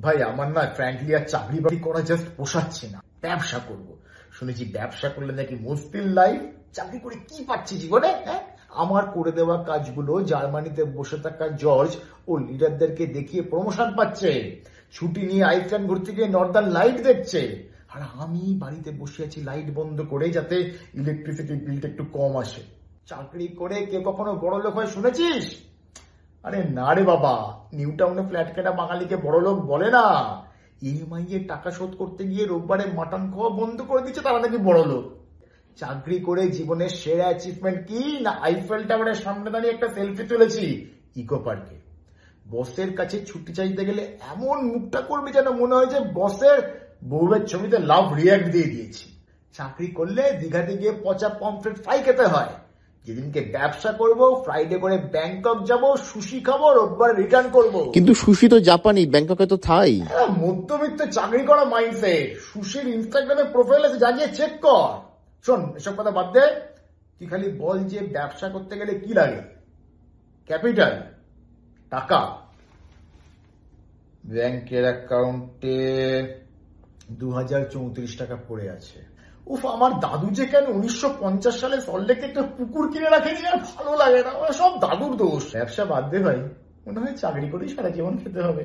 ভাই আমার না ফ্র্যাঙ্কলি আর চাকরি বাকরি করা জাস্ট পোষাচ্ছে না, ব্যবসা করব। শুনেছি ব্যবসা করলে নাকি মুশকিল লাইফ। চাকরি করে কি পাচ্ছি জীবনে? হ্যাঁ, আমার করে দেওয়া কাজগুলো জার্মানিতে বসে থাকা জর্জ ও লিডারদেরকে দেখিয়ে প্রমোশন পাচ্ছে, ছুটি নিয়ে আইসল্যান্ড ঘুরতে গিয়ে নর্দার্ন লাইট দেখছে, আর আমি বাড়িতে বসে আছি লাইট বন্ধ করে, যাতে ইলেকট্রিসিটি বিলটা একটু কম আসে। চাকরি করে কে কখনো বড় লোক হয় শুনেছিস? আরে না রে বাবা, নিউ টাউনে ফ্ল্যাট কেনা বাঙালিকে বড় লোক বলে না। ইএমআই এর টাকা শোধ করতে গিয়ে রোববারে মাটন খাওয়া বন্ধ করে দিচ্ছে, তারা নাকি বড় লোক। চাকরি করে জীবনের সেরা অ্যাচিভমেন্ট কি না, আইফেল টাওয়ারের সামনে দাঁড়িয়ে একটা সেলফি তুলেছি ইকো পার্কে। বসের কাছে ছুটি চাইতে গেলে এমন মুখটা করবি যেন মনে হয় যে বসের বউয়ের ছবিতে লাভ রিয়াক্ট দিয়ে দিয়েছি। চাকরি করলে দীঘাতে গিয়ে পচা পমফ্রেট ফ্রাই খেতে হয়। যেদিনকে ব্যবসা করব, ফ্রাইডে করে ব্যাংকক যাব, সুশি খাবো, রোববার রিটার্ন করব। কিন্তু সুশি তো জাপানি, ব্যাংককে তো থাই। মধ্যবিত্ত চাকরি করা মাইন্ডসেট। সুশির ইনস্টাগ্রামে প্রোফাইল আছে, জানিয়ে চেক কর। শোন, এসব কথা বাদ দে, তুই খালি বল যে ব্যবসা করতে গেলে কি লাগে? ক্যাপিটাল, টাকা। ব্যাংকের অ্যাকাউন্টে 2034 টাকা পড়ে আছে। উফ, আমার দাদু যে কেন 1950 সালে সল্টলেকে একটা পুকুর কিনে রাখেনি, আর ভালো লাগে না। সব দাদুর দোষ। ব্যবসা বাদ দে ভাই, মনে হয় চাকরি করেই সারা জীবন খেতে হবে।